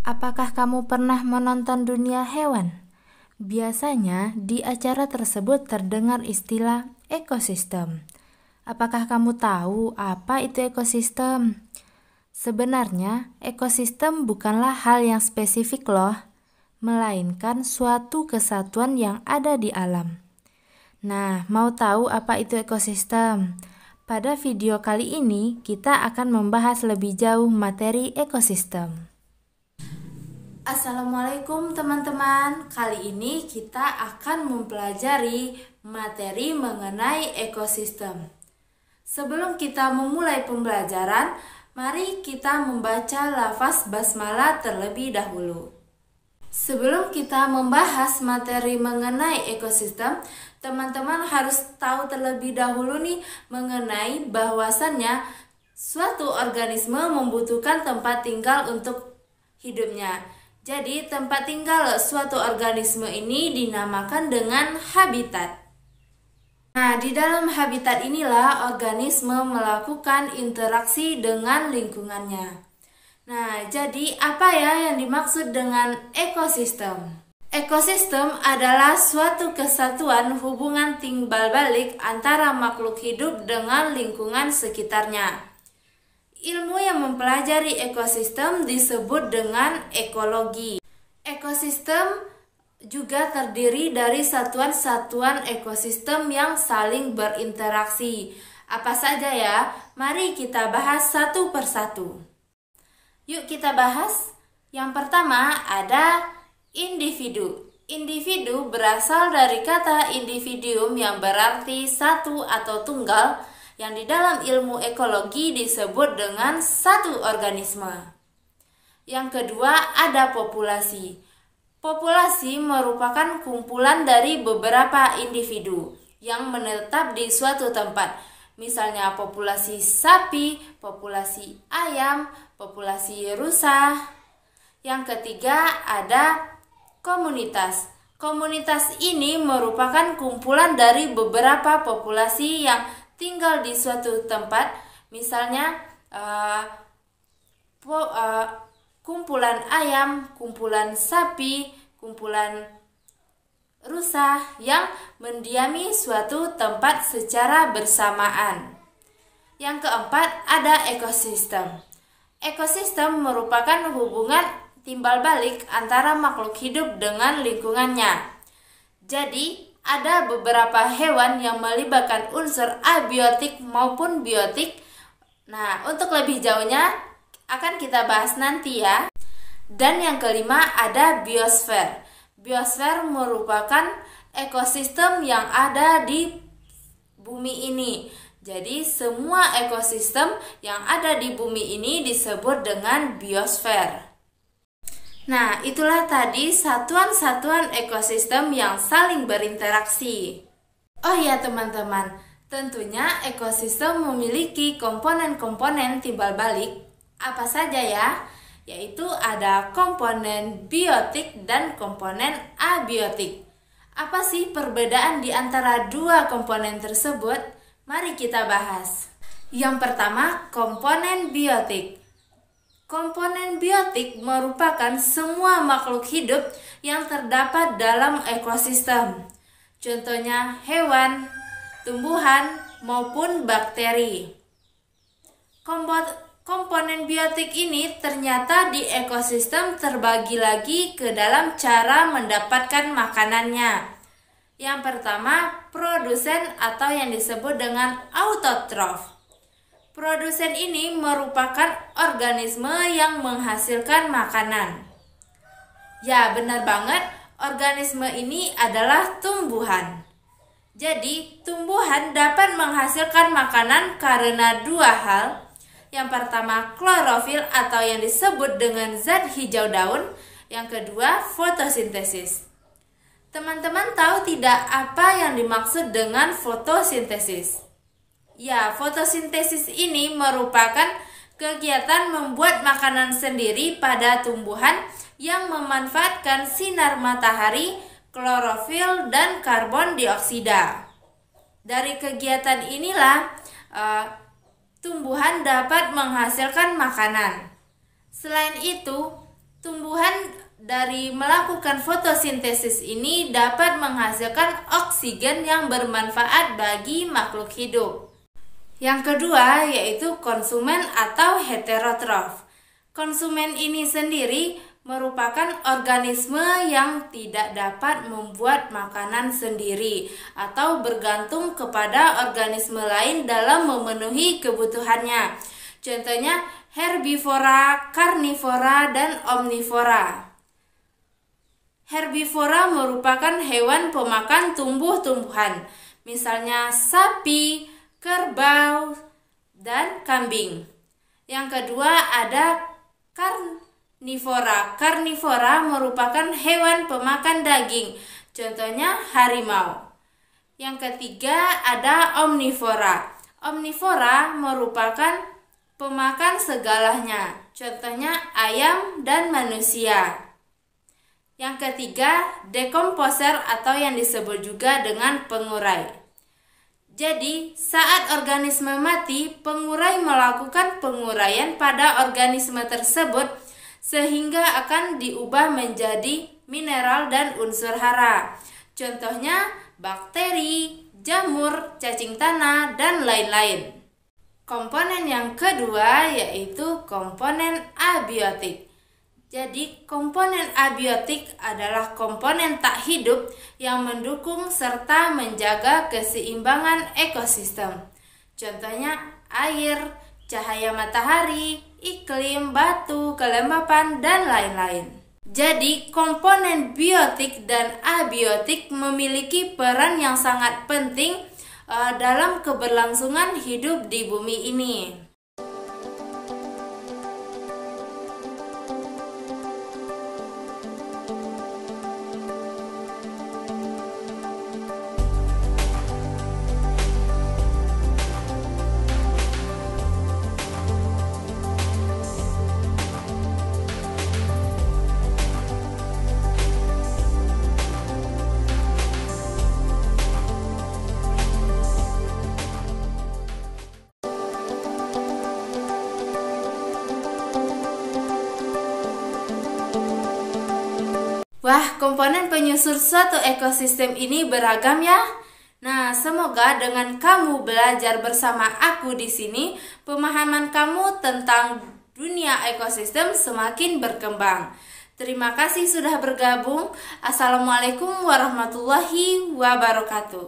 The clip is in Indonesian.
Apakah kamu pernah menonton Dunia Hewan? Biasanya di acara tersebut terdengar istilah ekosistem. Apakah kamu tahu apa itu ekosistem? Sebenarnya, ekosistem bukanlah hal yang spesifik loh, melainkan suatu kesatuan yang ada di alam. Nah, mau tahu apa itu ekosistem? Pada video kali ini, kita akan membahas lebih jauh materi ekosistem. Assalamualaikum teman-teman. Kali ini kita akan mempelajari materi mengenai ekosistem. Sebelum kita memulai pembelajaran, mari kita membaca lafaz basmalah terlebih dahulu. Sebelum kita membahas materi mengenai ekosistem, teman-teman harus tahu terlebih dahulu nih mengenai bahwasannya suatu organisme membutuhkan tempat tinggal untuk hidupnya. Jadi tempat tinggal suatu organisme ini dinamakan dengan habitat. Nah, di dalam habitat inilah organisme melakukan interaksi dengan lingkungannya. Nah, jadi apa ya yang dimaksud dengan ekosistem? Ekosistem adalah suatu kesatuan hubungan timbal balik antara makhluk hidup dengan lingkungan sekitarnya. Ilmu yang mempelajari ekosistem disebut dengan ekologi. Ekosistem juga terdiri dari satuan-satuan ekosistem yang saling berinteraksi. Apa saja ya? Mari kita bahas satu persatu. Yuk kita bahas. Yang pertama ada individu. Individu berasal dari kata individuum yang berarti satu atau tunggal, yang di dalam ilmu ekologi disebut dengan satu organisme. Yang kedua ada populasi. Populasi merupakan kumpulan dari beberapa individu yang menetap di suatu tempat. Misalnya populasi sapi, populasi ayam, populasi rusa. Yang ketiga ada komunitas. Komunitas ini merupakan kumpulan dari beberapa populasi yang tinggal di suatu tempat, misalnya kumpulan ayam, kumpulan sapi, kumpulan rusa yang mendiami suatu tempat secara bersamaan. Yang keempat ada ekosistem. Ekosistem merupakan hubungan timbal balik antara makhluk hidup dengan lingkungannya. Jadi ada beberapa hewan yang melibatkan unsur abiotik maupun biotik. Nah, untuk lebih jauhnya akan kita bahas nanti ya. Dan yang kelima ada biosfer. Biosfer merupakan ekosistem yang ada di bumi ini. Jadi semua ekosistem yang ada di bumi ini disebut dengan biosfer. Nah, itulah tadi satuan-satuan ekosistem yang saling berinteraksi. Oh ya teman-teman, tentunya ekosistem memiliki komponen-komponen timbal balik. Apa saja ya? Yaitu ada komponen biotik dan komponen abiotik. Apa sih perbedaan di antara dua komponen tersebut? Mari kita bahas. Yang pertama, komponen biotik. Komponen biotik merupakan semua makhluk hidup yang terdapat dalam ekosistem. Contohnya hewan, tumbuhan, maupun bakteri. Komponen biotik ini ternyata di ekosistem terbagi lagi ke dalam cara mendapatkan makanannya. Yang pertama, produsen atau yang disebut dengan autotrof. Produsen ini merupakan organisme yang menghasilkan makanan. Ya, benar banget, organisme ini adalah tumbuhan. Jadi, tumbuhan dapat menghasilkan makanan karena dua hal. Yang pertama, klorofil atau yang disebut dengan zat hijau daun. Yang kedua, fotosintesis. Teman-teman tahu tidak apa yang dimaksud dengan fotosintesis? Ya, fotosintesis ini merupakan kegiatan membuat makanan sendiri pada tumbuhan yang memanfaatkan sinar matahari, klorofil, dan karbon dioksida. Dari kegiatan inilah tumbuhan dapat menghasilkan makanan. Selain itu, Tumbuhan dari melakukan fotosintesis ini dapat menghasilkan oksigen yang bermanfaat bagi makhluk hidup. Yang kedua yaitu konsumen atau heterotrof. Konsumen ini sendiri merupakan organisme yang tidak dapat membuat makanan sendiri atau bergantung kepada organisme lain dalam memenuhi kebutuhannya. Contohnya herbivora, karnivora, dan omnivora. Herbivora merupakan hewan pemakan tumbuh-tumbuhan, misalnya sapi, kerbau, dan kambing. Yang kedua ada karnivora. Karnivora merupakan hewan pemakan daging, contohnya harimau. Yang ketiga ada omnivora. Omnivora merupakan pemakan segalanya, contohnya ayam dan manusia. Yang ketiga, dekomposer atau yang disebut juga dengan pengurai. Jadi, saat organisme mati, pengurai melakukan penguraian pada organisme tersebut sehingga akan diubah menjadi mineral dan unsur hara. Contohnya, bakteri, jamur, cacing tanah, dan lain-lain. Komponen yang kedua yaitu komponen abiotik. Jadi, komponen abiotik adalah komponen tak hidup yang mendukung serta menjaga keseimbangan ekosistem. Contohnya air, cahaya matahari, iklim, batu, kelembapan, dan lain-lain. Jadi, komponen biotik dan abiotik memiliki peran yang sangat penting dalam keberlangsungan hidup di bumi ini. Wah, komponen penyusun suatu ekosistem ini beragam ya. Nah, semoga dengan kamu belajar bersama aku di sini, pemahaman kamu tentang dunia ekosistem semakin berkembang. Terima kasih sudah bergabung. Assalamualaikum warahmatullahi wabarakatuh.